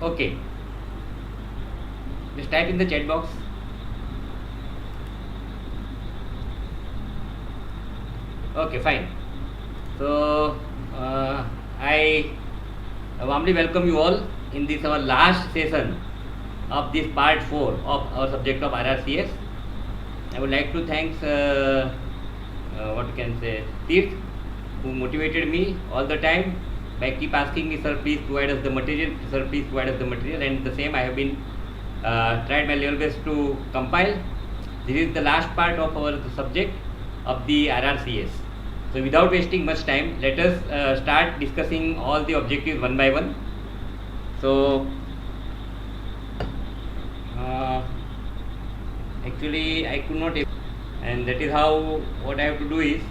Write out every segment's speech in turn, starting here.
Okay, just type in the chat box. Okay, fine. So I warmly welcome you all in this our last session of this part 4 of our subject of RRCS. I would like to thank what you can say Tirth, who motivated me all the time by keep asking me, sir, please provide us the material, sir, please provide us the material, and the same I have been tried my level best to compile. This is the last part of our subject of the RRCS. So without wasting much time, let us start discussing all the objectives one by one. So actually I could not, and that is how what I have to do is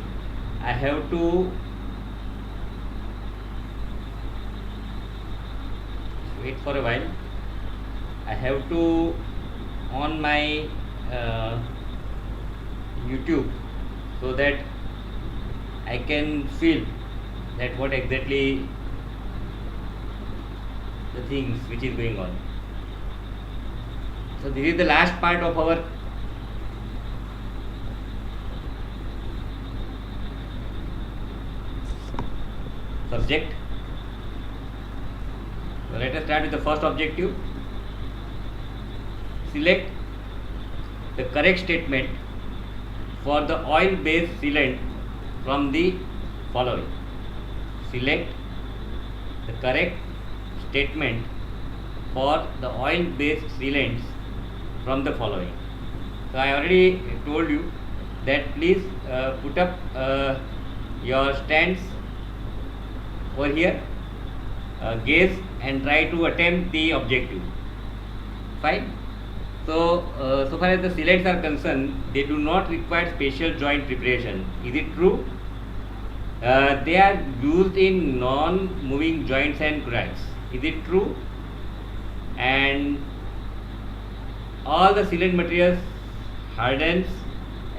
I have to wait for a while. I have to on my YouTube so that I can feel that what exactly the things which is going on. So this is the last part of our subject. So let us start with the first objective. Select the correct statement for the oil-based sealant from the following. Select the correct statement for the oil-based sealants from the following. So I already told you that please put up your stands over here, gaze and try to attempt the objective. Fine. So, so far as the sealants are concerned, they do not require special joint preparation. Is it true? They are used in non-moving joints and cracks. Is it true? And all the sealant materials hardens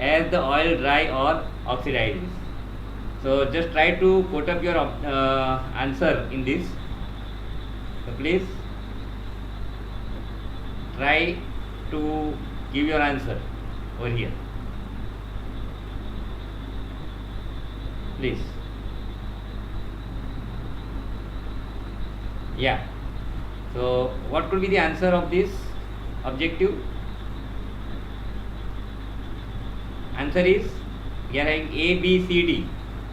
as the oil dry or oxidizes. So just try to put up your answer in this. So please try to give your answer over here. Please. Yeah. So what could be the answer of this objective? Answer is we are having A, B, C, D.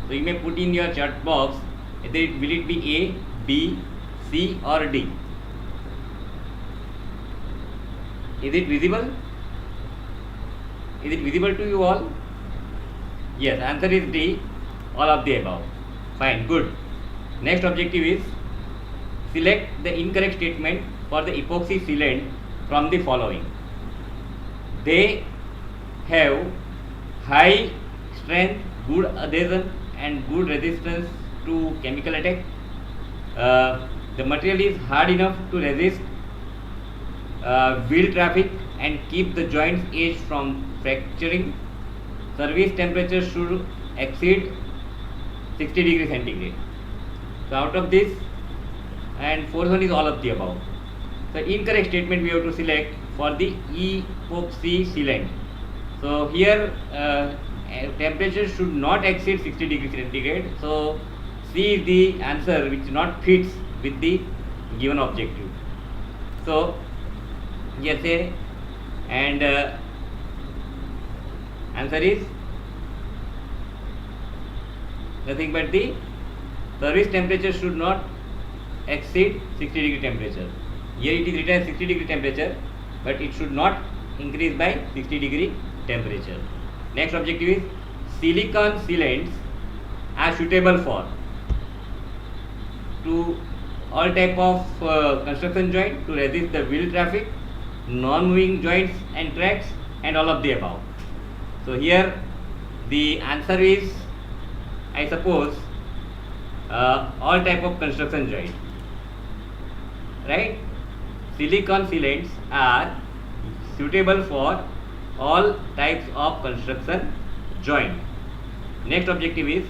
So you may put in your chat box either will it be A, B, C or D. Is it visible? Is it visible to you all? Yes, answer is D, all of the above. Fine, good. Next objective is select the incorrect statement for the epoxy sealant from the following. They have high strength, good adhesion and good resistance to chemical attack. The material is hard enough to resist wheel traffic and keep the joints edge from fracturing. Service temperature should exceed 60 degrees centigrade. So out of this, and fourth one is all of the above. So incorrect statement we have to select for the epoxy sealant. So here temperature should not exceed 60 degrees centigrade. So C is the answer which not fits with the given objective. So yes, and answer is nothing but the service temperature should not exceed 60 degree temperature. Here it is written as 60 degree temperature, but it should not increase by 60 degree temperature. Next objective is silicon sealants are suitable for to all type of construction joint to resist the wheel traffic, non-moving joints and tracks, and all of the above. So here the answer is, I suppose, all type of construction joint, right? Silicon sealants are suitable for all types of construction joint. Next objective is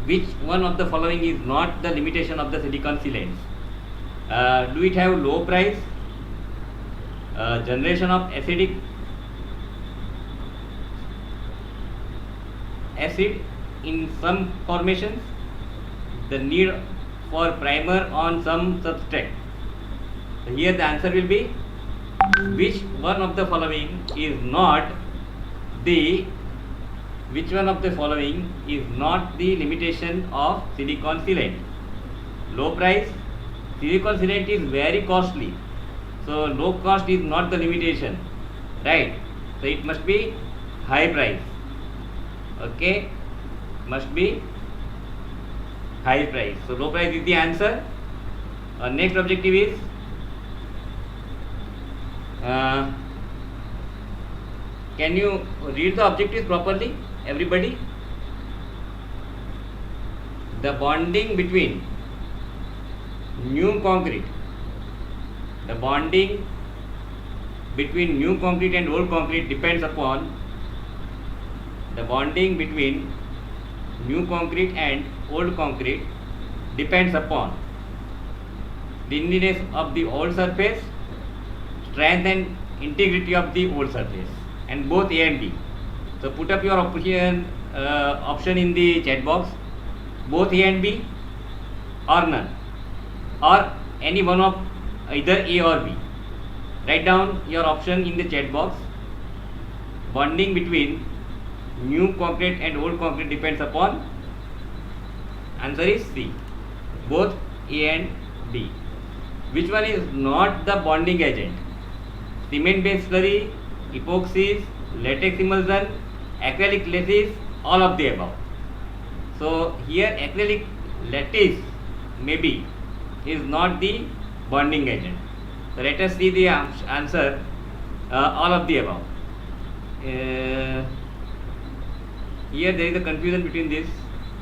which one of the following is not the limitation of the silicon sealants? Do it have low price, generation of acidic acid in some formations, the need for primer on some substrate? So here the answer will be, which one of the following is not the limitation of silicon sealant? Low price. Silicon sealant is very costly, so low cost is not the limitation, right? So it must be high price. Okay, must be high price. So low price is the answer. Next objective is can you read the objectives properly, everybody? The bonding between new concrete, and old concrete depends upon the cleanliness of the old surface, strength and integrity of the old surface, and both A and B. So put up your option in the chat box, both A and B or none, or any one of either A or B. Write down your option in the chat box. Bonding between new concrete and old concrete depends upon, answer is C, both A and B. Which one is not the bonding agent? Cement based slurry, epoxies, latex emulsion, acrylic latex, all of the above. So here acrylic latex maybe is not the bonding agent. So let us see the answer, all of the above. Here there is a confusion between these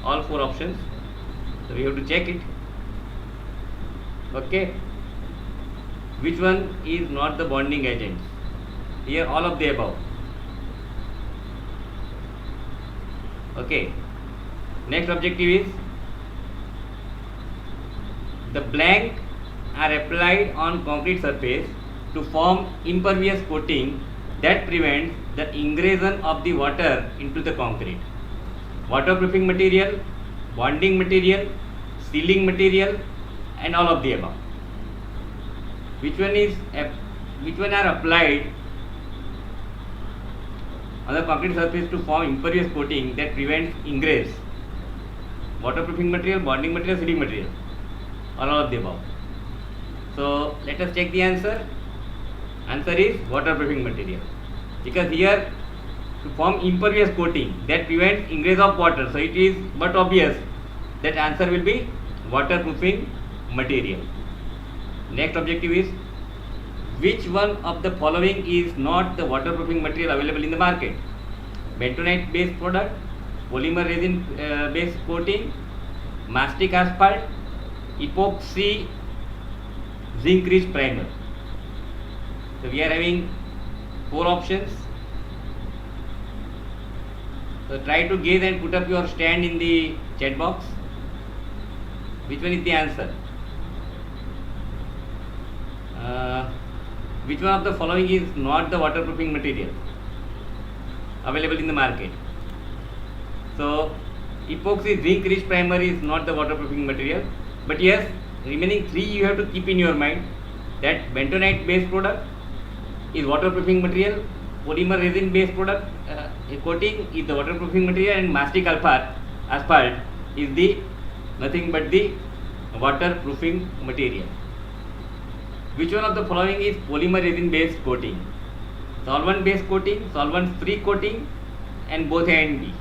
all four options, so we have to check it. Okay, which one is not the bonding agent? Here all of the above. Okay, next objective is, the blank are applied on concrete surface to form impervious coating that prevents the ingression of the water into the concrete. Waterproofing material, bonding material, sealing material, and all of the above. Which one are applied on the concrete surface to form impervious coating that prevents ingress? Waterproofing material, bonding material, sealing material, or all of the above. So let us check the answer. Answer is waterproofing material, because here to form impervious coating that prevents ingress of water, so it is but obvious that answer will be waterproofing material. Next objective is, which one of the following is not the waterproofing material available in the market? Bentonite based product, polymer resin based coating, mastic asphalt, epoxy zinc rich primer. So we are having four options. So try to guess and put up your stand in the chat box. Which one is the answer? Which one of the following is not the waterproofing material available in the market? So epoxy zinc rich primer is not the waterproofing material, but yes, remaining three you have to keep in your mind, that bentonite based product is waterproofing material, polymer resin based product coating is the waterproofing material, and mastic asphalt is the nothing but the waterproofing material. Which one of the following is polymer resin based coating? Solvent based coating, solvent free coating, and both A and B.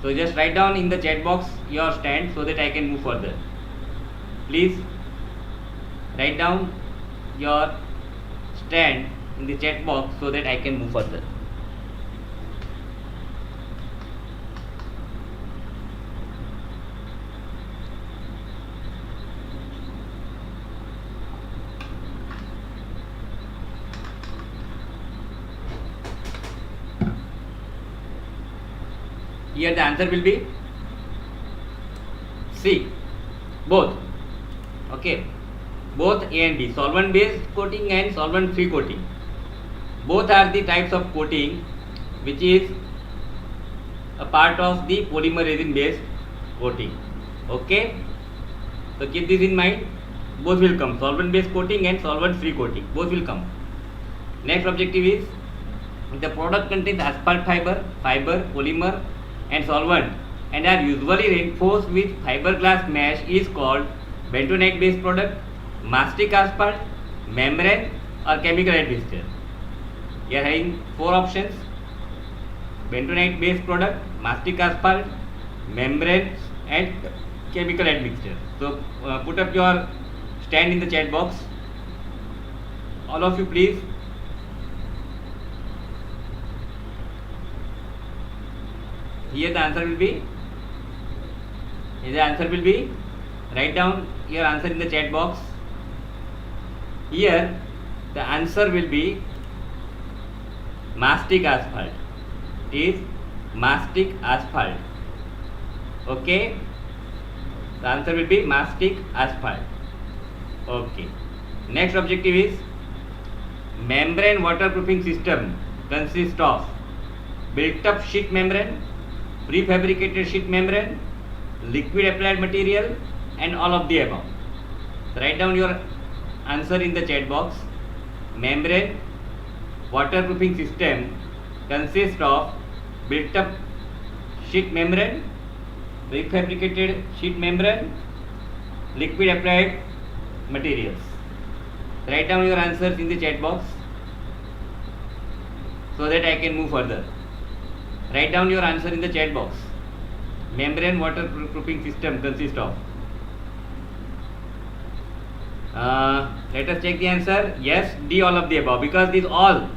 So just write down in the chat box your stand so that I can move further. Please write down your stand in the chat box so that I can move further. Here the answer will be C, both. Okay, both A and B, solvent based coating and solvent free coating. Both are the types of coating which is a part of the polymer resin based coating. Okay, so keep this in mind. Both will come, solvent based coating and solvent free coating, both will come. Next objective is the product contains asphalt fiber, polymer and solvent and are usually reinforced with fiberglass mesh is called bentonite based product, mastic asphalt, membrane or chemical admixture. You are having four options: bentonite based product, mastic asphalt, membrane and chemical admixture. So put up your stand in the chat box. All of you please. Here the answer will be, write down your answer in the chat box. Here the answer will be mastic asphalt. Is mastic asphalt. Okay, the answer will be mastic asphalt. Okay, next objective is membrane waterproofing system consists of built up sheet membrane, prefabricated sheet membrane, liquid applied material and all of the above. So write down your answer in the chat box. Membrane waterproofing system consists of built up sheet membrane, prefabricated sheet membrane, liquid applied materials. Write down your answers in the chat box so that I can move further. Write down your answer in the chat box. Membrane waterproofing system consists of. Let us check the answer. Yes, D, all of the above, because these all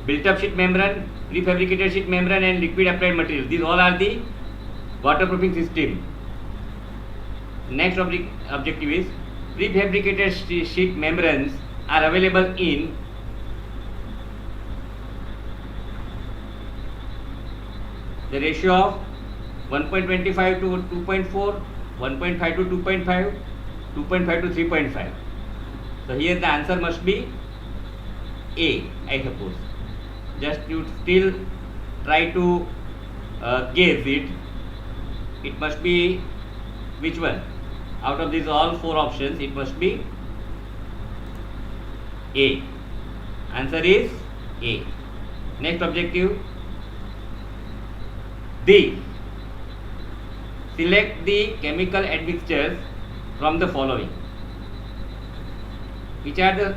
built up sheet membrane, prefabricated sheet membrane and liquid applied material, these all are the waterproofing system. Next objective is prefabricated sheet membranes are available in the ratio of 1.25 to 2.4, 1.5 to 2.5, 2.5 to 3.5. So here the answer must be A, I suppose. Just you still try to guess it. It must be which one? Out of these all four options, it must be A. Answer is A. Next objective, D. Select the chemical admixtures from the following. Which are the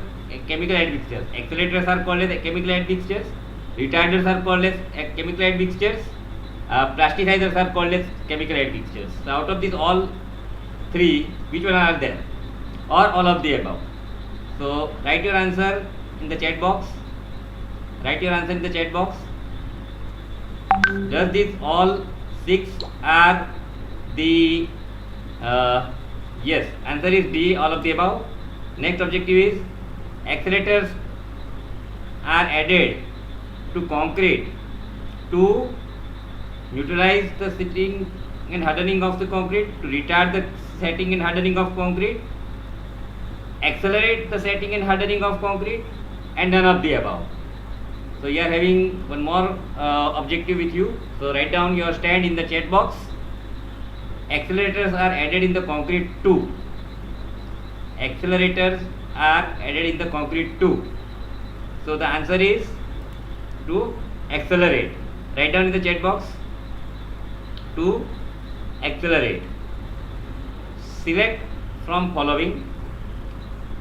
chemical admixtures? Accelerators are called as chemical admixtures, retarders are called as chemical admixtures, plasticizers are called as chemical admixtures. So out of these all three, which one are there? Or all of the above? So write your answer in the chat box. Write your answer in the chat box. Does these all six are the yes, answer is D, all of the above. Next objective is accelerators are added to concrete to neutralize the setting and hardening of the concrete, to retard the setting and hardening of concrete, accelerate the setting and hardening of concrete, and none of the above. So you are having one more objective with you. So write down your stand in the chat box. Accelerators are added in the concrete too. Accelerators are added in the concrete too. So the answer is to accelerate. Write down in the chat box. To accelerate. Select from following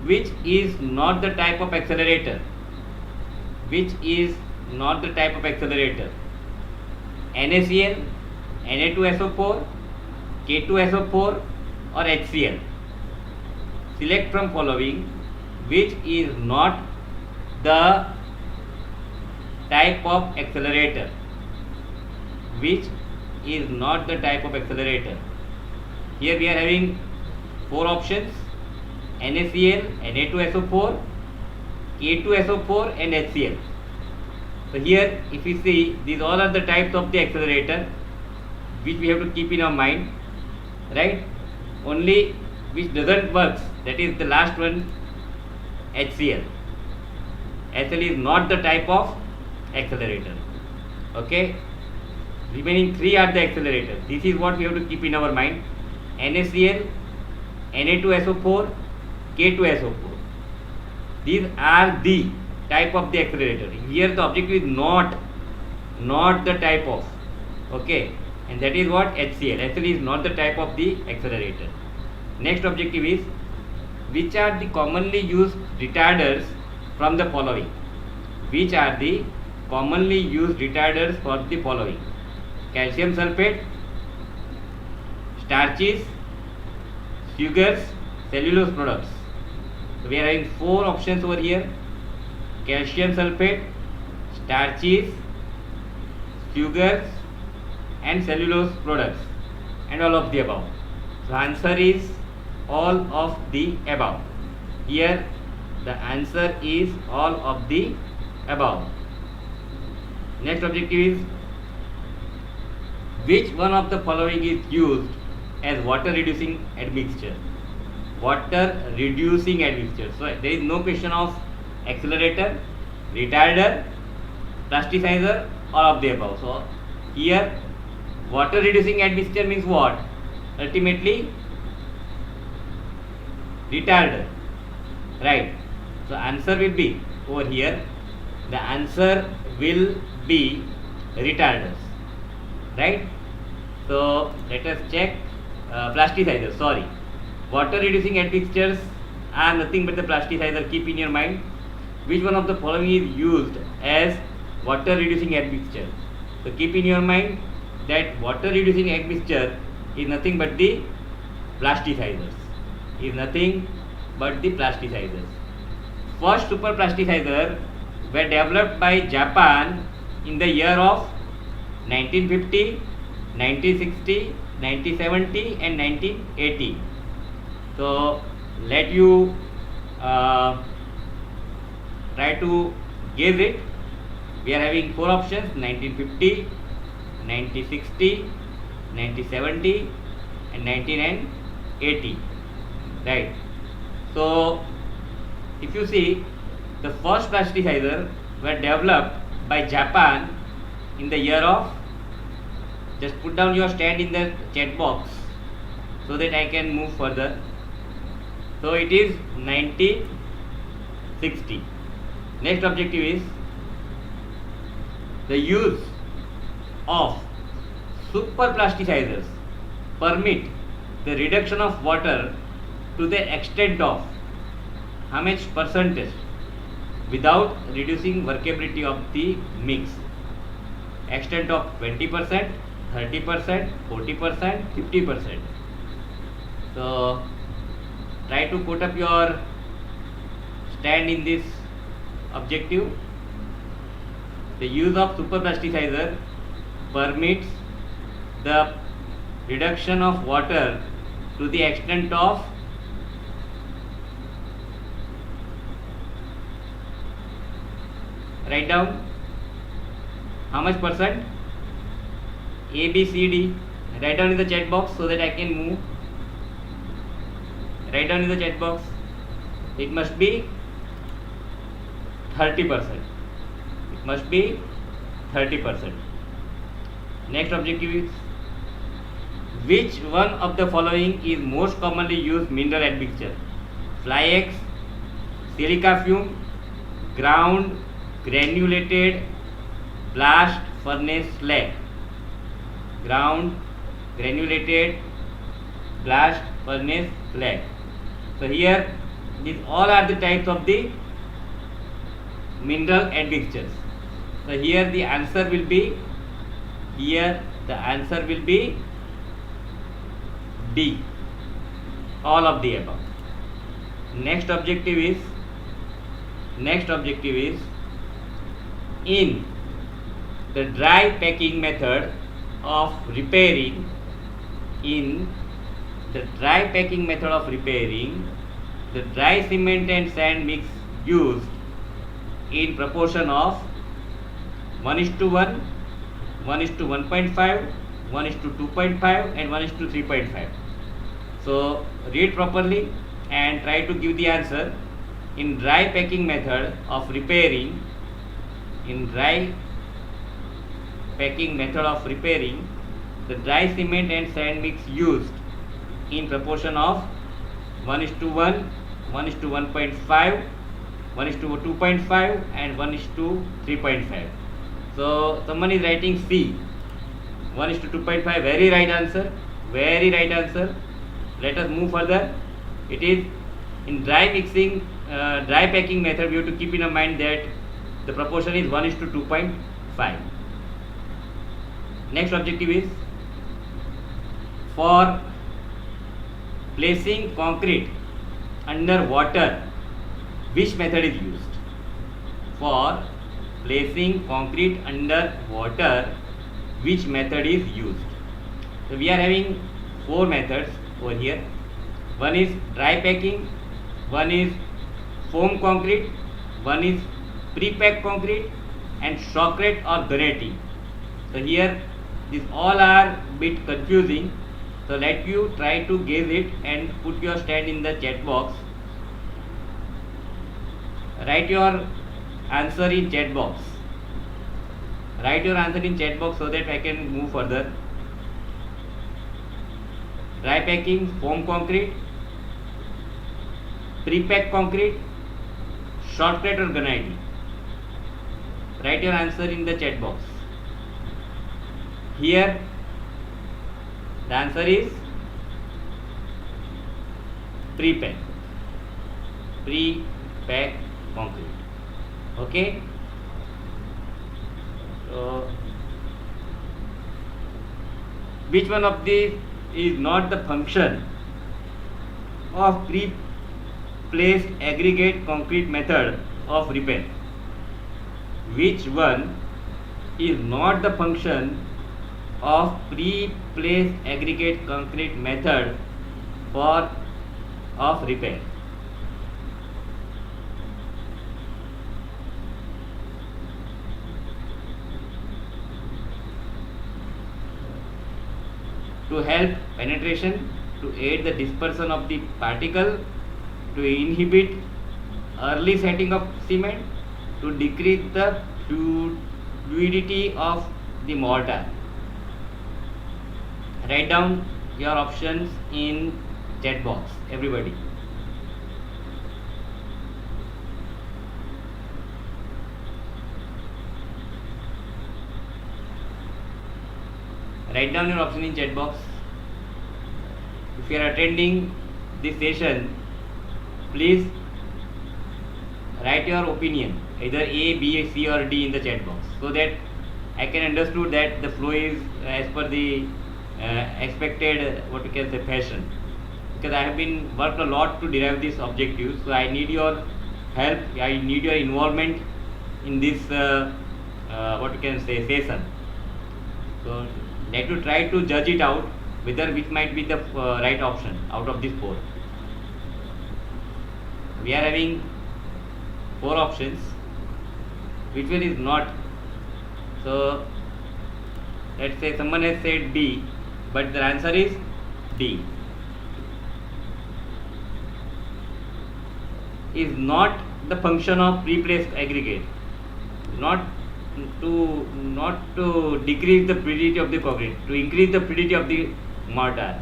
which is not the type of accelerator. Which is not the type of accelerator? NaCl, Na2SO4, K2SO4 or HCl. Select from following which is not the type of accelerator. Which is not the type of accelerator? Here we are having four options: NaCl, Na2SO4, K2SO4 and HCl. So here if you see, these all are the types of the accelerator which we have to keep in our mind, right? Only which doesn't work, that is the last one, HCl. HCl is not the type of accelerator. Okay, remaining 3 are the accelerators. This is what we have to keep in our mind. NaCl, Na2SO4, K2SO4. These are the type of the accelerator. Here the objective is not the type of, okay, and that is what HCl. HCl is not the type of the accelerator. Next objective is, which are the commonly used retarders from the following? Which are the commonly used retarders for the following? Calcium sulfate, starches, sugars, cellulose products. So we are having 4 options over here: calcium sulfate, starches, sugars and cellulose products, and all of the above. So answer is all of the above. Here the answer is all of the above. Next objective is, which one of the following is used as water reducing admixture? Water reducing admixture. So there is no question of accelerator, retarder, plasticizer, all of the above. So here water reducing admixture means what? Ultimately retarder, right? So answer will be over here, the answer will be retarders, right? So let us check plasticizer. Sorry, water reducing admixtures are nothing but the plasticizer. Keep in your mind, which one of the following is used as water reducing admixture? So keep in your mind that water reducing admixture is nothing but the plasticizers. Is nothing but the plasticizers. First super plasticizer were developed by Japan in the year of 1950, 1960, 1970 and 1980. So let you try to guess it. We are having 4 options: 1950, 1960, 1970 and 1980, right? So if you see, the first plasticizer were developed by Japan in the year of, just put down your stand in the chat box so that I can move further. So it is 1960. Next objective is, the use of super plasticizers permit the reduction of water to the extent of how much percentage without reducing workability of the mix? Extent of 20%, 30%, 40%, 50%. So try to put up your stand in this objective. The use of super plasticizer permits the reduction of water to the extent of write down how much percent? A, B, C, D. Write down in the chat box so that I can move. Write down in the chat box. It must be 30%. It must be 30%. Next objective is, which one of the following is most commonly used mineral admixture? Fly ash, silica fume, ground granulated blast furnace slag. Ground granulated blast furnace slag. So here these all are the types of the mineral admixtures. So here the answer will be, D, all of the above. Next objective is, in the dry packing method of repairing, the dry cement and sand mix used in proportion of 1:1, 1:1.5, 1:2.5 and 1:3.5. So read properly and try to give the answer. in dry packing method of repairing, the dry cement and sand mix used in proportion of 1:1, 1:1.5, 1:2.5 and 1:3.5. So someone is writing C, 1:2.5, very right answer, very right answer. Let us move further. It is in dry packing method, we have to keep in mind that the proportion is 1:2.5. Next objective is for placing concrete under water, which method is used? For placing concrete under water, which method is used? So we are having 4 methods over here. One is dry packing, one is foam concrete, one is pre-packed concrete, and shotcrete or granite. So here these all are bit confusing. So let you try to guess it and put your stand in the chat box. Write your answer in chat box. Write your answer in chat box so that I can move further. Dry packing, foam concrete, pre-packed concrete, shotcrete or granite. Write your answer in the chat box. Here the answer is pre-packed concrete. Okay. So which one of these is not the function of pre-placed aggregate concrete method of repair? Which one is not the function of pre-placed aggregate concrete method of repair? To help penetration, to aid the dispersion of the particle, to inhibit early setting of cement, to decrease the fluidity of the mortar. Write down your options in chat box, everybody. Write down your option in chat box. If you are attending this session, please write your opinion, either A, B, C or D in the chat box, so that I can understood that the flow is as per the expected, what you can say, fashion. Because I have been worked a lot to derive this objective, so I need your help, I need your involvement in this what you can say, session. So let you try to judge it out whether which might be the right option out of these 4. We are having 4 options. Which one is not? So let's say someone has said D, but the answer is D. Is not the function of pre-placed aggregate, not to decrease the fluidity of the concrete, to increase the fluidity of the mortar.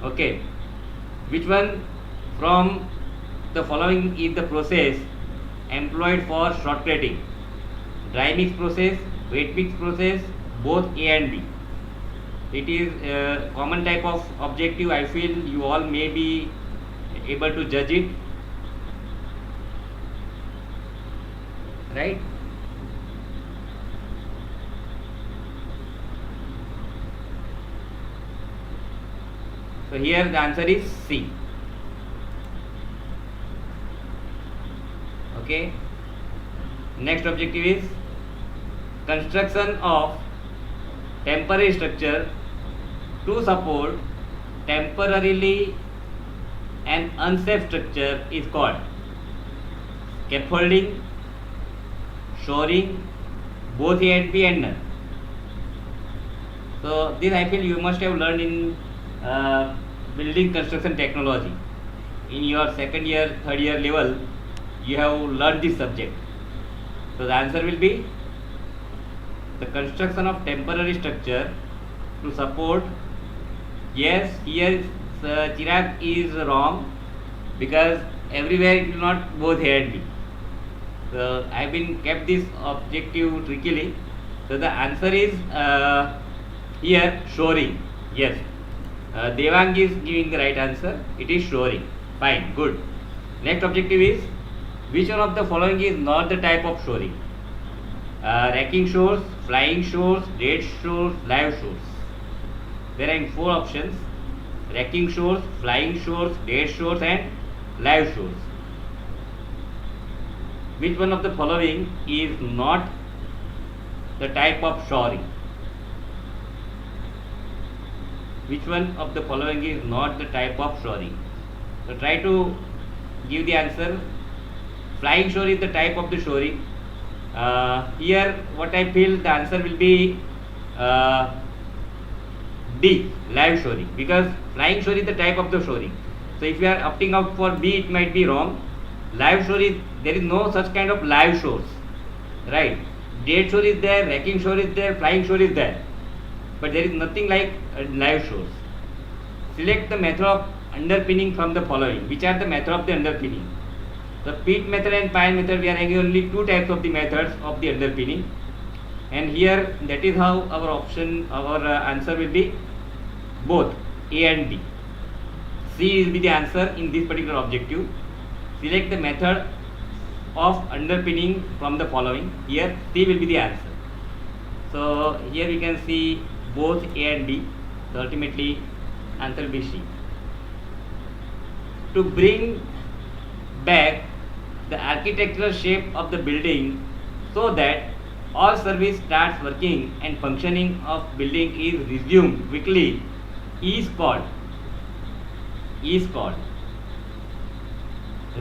Okay, which one from the following is the process employed for shotcreting? Dry mix process, wet mix process, both A and B. It is a common type of objective. I feel you all may be able to judge it, right? So here the answer is C. Okay. Next objective is construction of temporary structure to support temporarily an unsafe structure is called scaffolding, shoring, both A and B and none. So this I feel you must have learned in building construction technology in your second year, third year level. you have learned this subject. So the answer will be the construction of temporary structure to support. Yes, here Chirag is wrong, because everywhere it will not both A and B. So I have been kept this objective trickily. So the answer is here shoring. Yes, Devang is giving the right answer. It is shoring. Fine, good. Next objective is, which one of the following is not the type of shoring? Racking shores, flying shores, dead shores, live shores. There are 4 options: racking shores, flying shores, dead shores, and live shores. Which one of the following is not the type of shoring? Which one of the following is not the type of shoring? So try to give the answer. Flying shore is the type of the shoring. Here what I feel the answer will be D, live shoring, because flying shore is the type of the shoring. So if you are opting out for B, it might be wrong. Live shore is, there is no such kind of live shores, right? Dead shore is there, racking shore is there, flying shore is there, but there is nothing like live shores. Select the method of underpinning from the following. Which are the method of the underpinning? The peat method and pile method, we are having only 2 types of the methods of the underpinning, and here that is how our option, our answer will be both A and B. C will be the answer in this particular objective. Select the method of underpinning from the following. Here C will be the answer. So here we can see both A and B. So ultimately answer will be C. To bring back the architectural shape of the building so that all service starts working and functioning of building is resumed quickly is called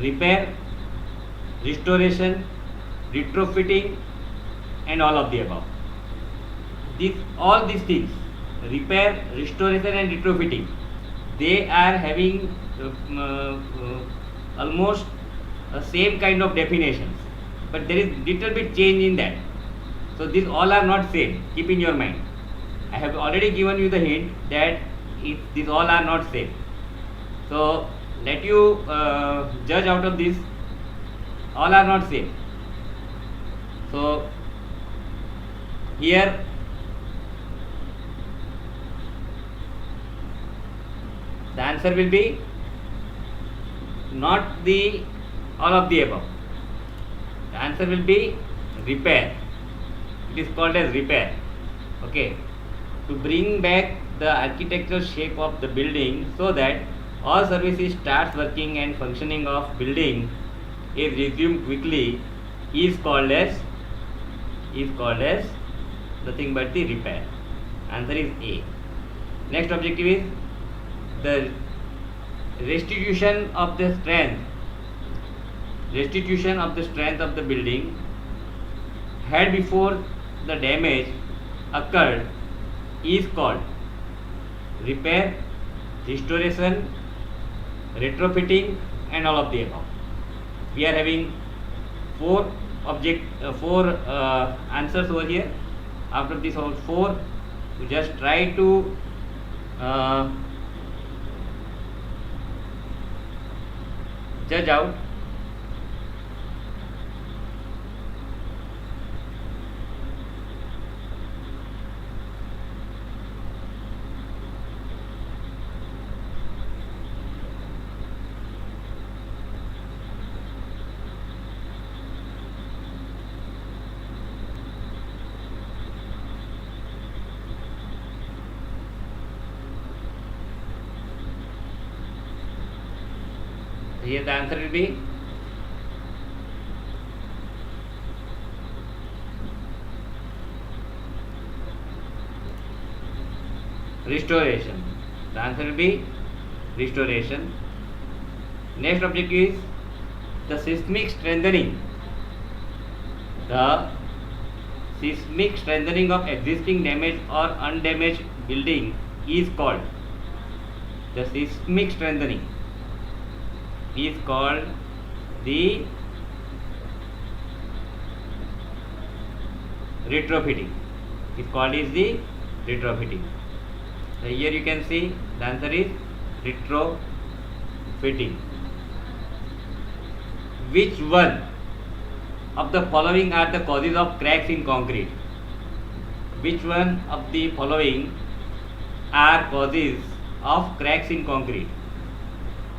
repair, restoration, retrofitting, and all of the above. All these things, repair, restoration, and retrofitting, they are having almost same kind of definitions, but there is little bit change in that. So these all are not same. Keep in your mind. I have already given you the hint that these all are not same. So let you judge out of this. All are not same. So here the answer will be not the all of the above. The answer will be repair. It is called as repair. Okay. To bring back the architectural shape of the building so that all services starts working and functioning of building is resumed quickly is called as nothing but the repair. Answer is A. Next objective is the restitution of the strength of the building had before the damage occurred is called repair, restoration, retrofitting, and all of the above. We are having 4 answers over here. After this all 4, you just try to judge out. Here the answer will be restoration. The answer will be restoration. Next objective is the seismic strengthening. The seismic strengthening of existing damaged or undamaged building is called the seismic strengthening is called the retrofitting. It's called is the retrofitting. So here you can see the answer is retrofitting. Which one of the following are the causes of cracks in concrete? Which one of the following are causes of cracks in concrete?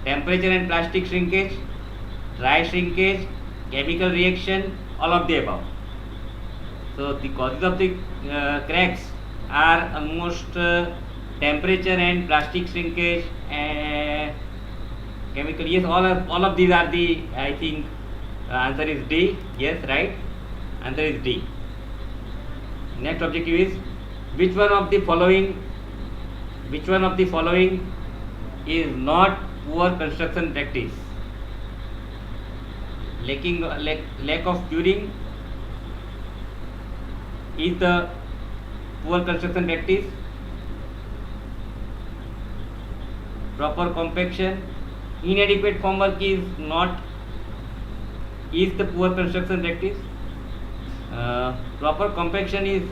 Temperature and plastic shrinkage, dry shrinkage, chemical reaction, all of the above. So the causes of the cracks are almost temperature and plastic shrinkage and chemical. Yes, all of these are the, I think answer is D. Yes, right. Answer is D. Next objective is which one of the following is not poor construction practice? Lack of curing is the poor construction practice. Proper compaction, inadequate formwork is the poor construction practice. Proper compaction is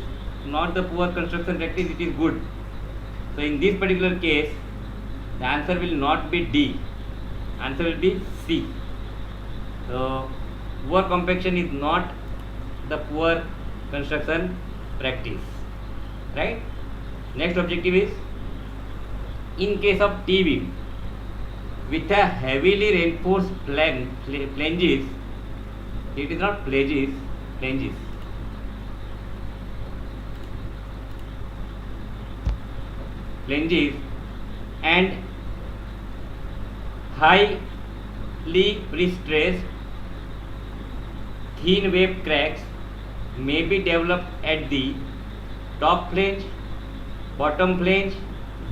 not the poor construction practice, it is good. So in this particular case, the answer will not be D. Answer will be C. So poor compaction is not the poor construction practice, right? Next objective is in case of T-beam with a heavily reinforced flanges, it is not flanges, and highly pre-stressed thin wave cracks may be developed at the top flange, bottom flange,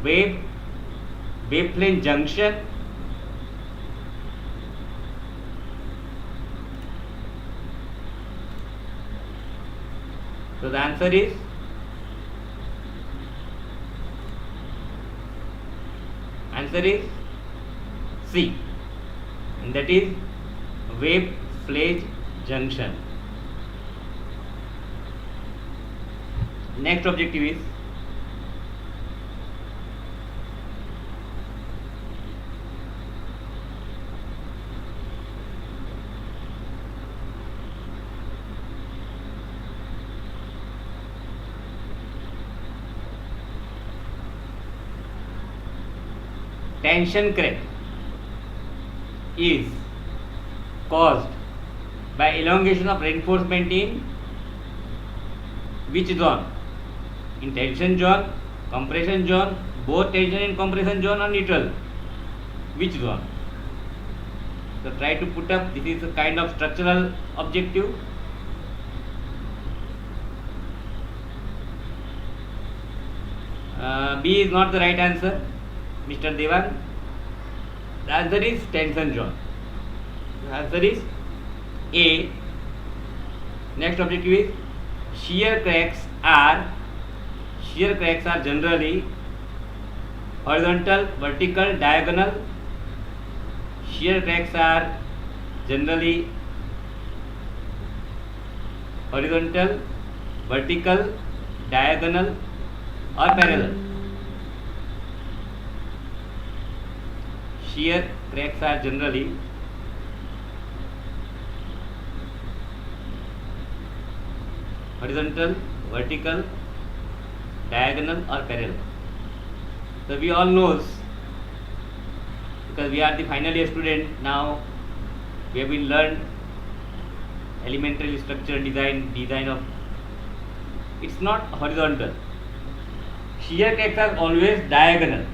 wave flange junction, so the answer is C, and that is wave flange junction. Next objective is tension crack is caused by elongation of reinforcement in which zone? In tension zone, compression zone, both tension and compression zone, or neutral? Which zone? So try to put up, this is a kind of structural objective. B is not the right answer, Mr. Devan. The answer is tension zone. The answer is A. Next objective is shear cracks are generally horizontal, vertical, diagonal. Shear cracks are generally horizontal, vertical, diagonal, or parallel. Shear cracks are generally horizontal, vertical, diagonal, or parallel. So we all knows, because we are the final year student now, we have been learned elementary structure design of, it's not horizontal. Shear cracks are always diagonal.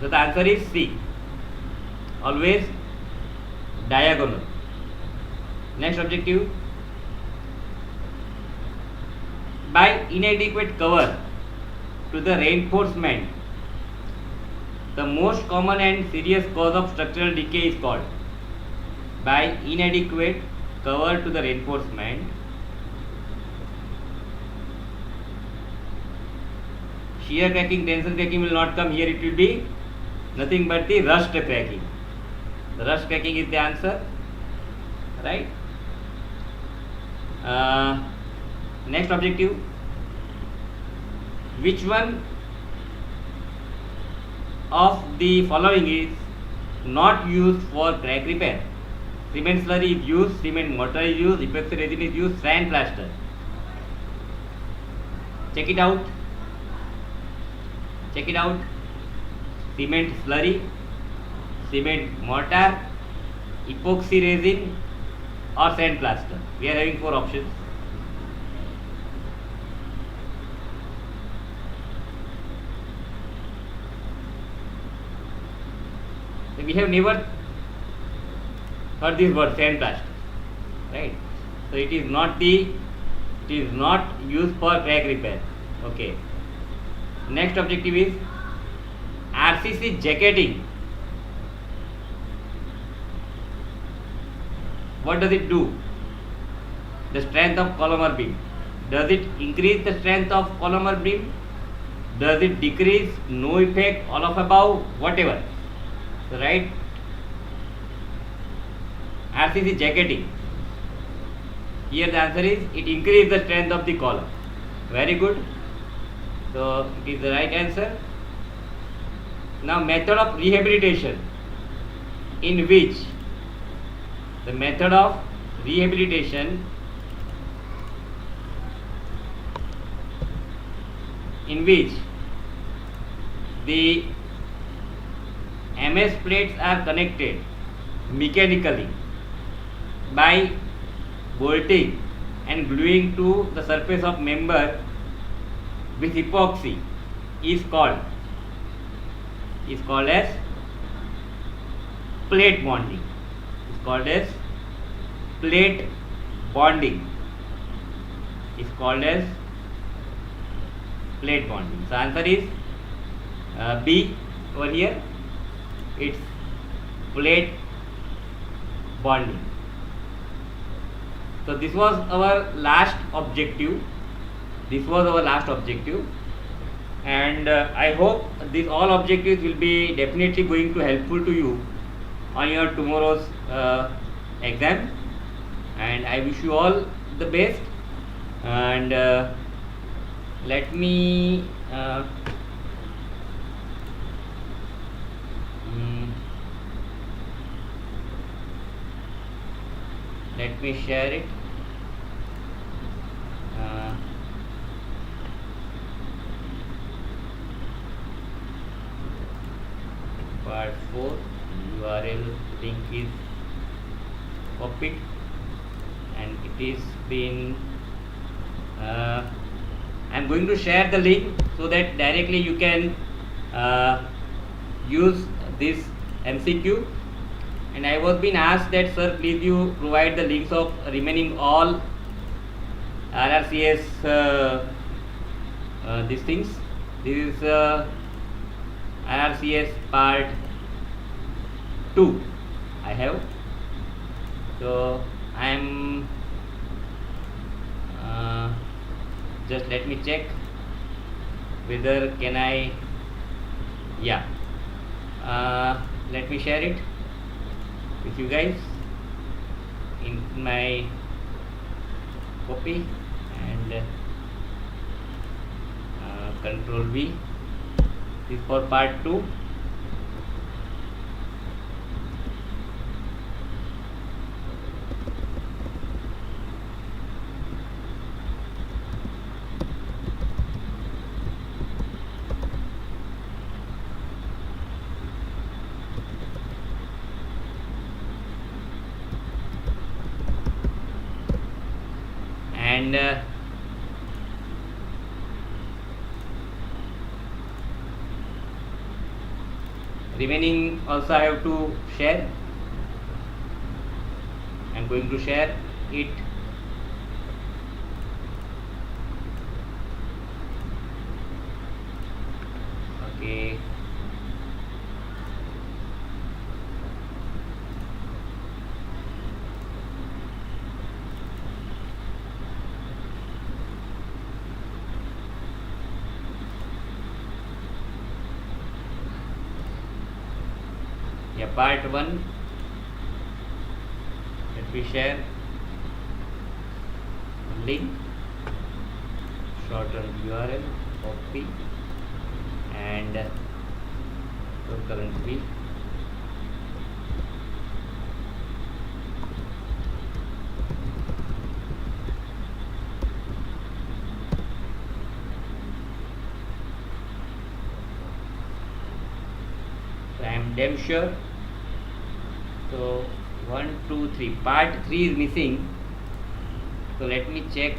So the answer is C, always diagonal. Next objective, by inadequate cover to the reinforcement, the most common and serious cause of structural decay is called. By inadequate cover to the reinforcement, shear cracking, tension cracking will not come here, it will be nothing but the rust cracking. The rust cracking is the answer, right? Next objective, which one of the following is not used for crack repair? Cement slurry is used, cement mortar is used, epoxy resin is used, sand plaster. Check it out. Check it out. Cement slurry, cement mortar, epoxy resin, or sand plaster. We are having 4 options. So we have never heard this word sand plaster, right? So it is not used for crack repair. Okay. Next objective is RCC jacketing. What does it do? The strength of column or beam. Does it increase the strength of column or beam? Does it decrease? No effect, all of above, whatever. So right, RCC jacketing. Here the answer is it increases the strength of the column. Very good. So it is the right answer. Now method of rehabilitation, in which the method of rehabilitation in which the MS plates are connected mechanically by bolting and gluing to the surface of member with epoxy is called as plate bonding. Is called as plate bonding. Is called as plate bonding. So answer is B over here. It's plate bonding. So this was our last objective. And I hope these all objectives will be definitely going to helpful to you on your tomorrow's exam. And I wish you all the best. And let me share it. Part 4 URL link is copied, and it is been I am going to share the link so that directly you can use this MCQ. And I was being asked that, sir, please you provide the links of remaining all RRCS these things. This is RRCS part 2 I have. So I am just let me check whether can I, yeah, let me share it with you guys in my copy, and Control V. This is for part 2. And remaining also I have to share. I am going to share it. Okay. Yeah, part 1. Let me share. link, shorten URL, copy, and so currently I am damn sure. So 1, 2, 3, part 3 is missing. So let me check.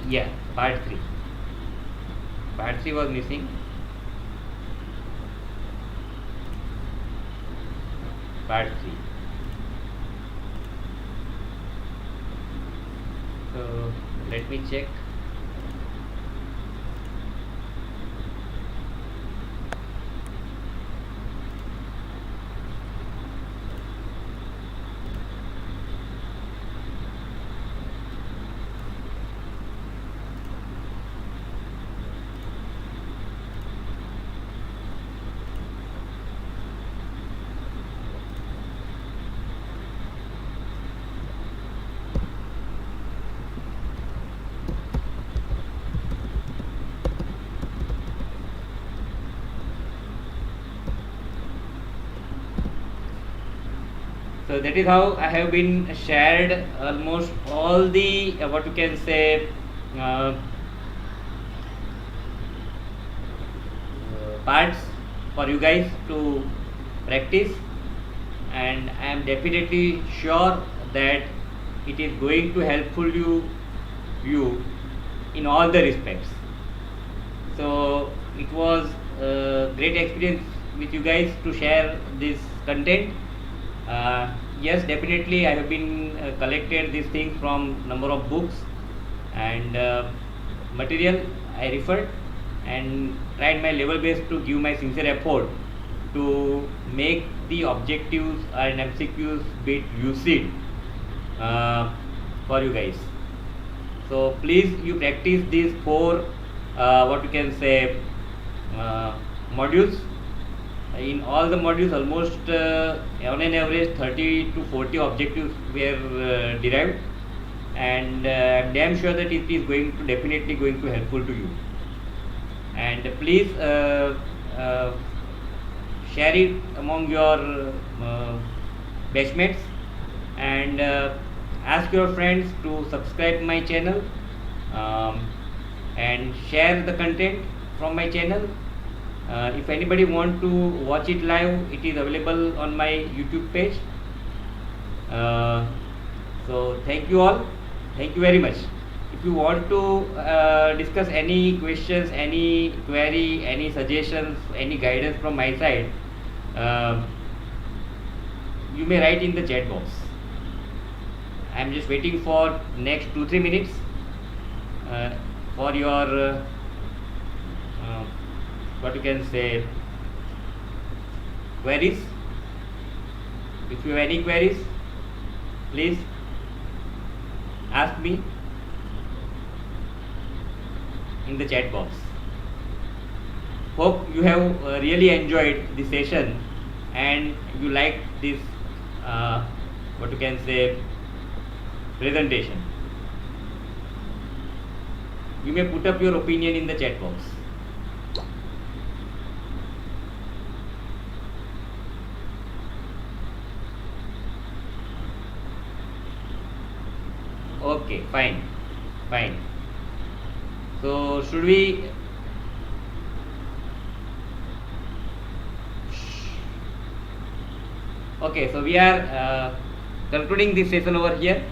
Yeah, part 3. Part 3 was missing. Part 3. So let me check. So that is how I have been shared almost all the what you can say parts for you guys to practice, and I am definitely sure that it is going to helpful you in all the respects. So it was a great experience with you guys to share this content. Yes, definitely I have been collected these things from number of books and material I referred, and tried my level best to give my sincere effort to make the objectives and MCQs bit lucid for you guys. So please you practice these 4 what you can say modules. In all the modules almost on an average 30 to 40 objectives were derived, and I'm damn sure that it is going to definitely going to helpful to you. And please share it among your batchmates, and ask your friends to subscribe my channel, and share the content from my channel. If anybody want to watch it live, it is available on my YouTube page. So thank you all, thank you very much. If you want to discuss any questions, any query, any suggestions, any guidance from my side, you may write in the chat box. I am just waiting for next 2-3 minutes for your what you can say queries. If you have any queries, please ask me in the chat box. Hope you have really enjoyed the session and you like this what you can say presentation. You may put up your opinion in the chat box. Okay, fine. So should we okay, so we are concluding this session over here.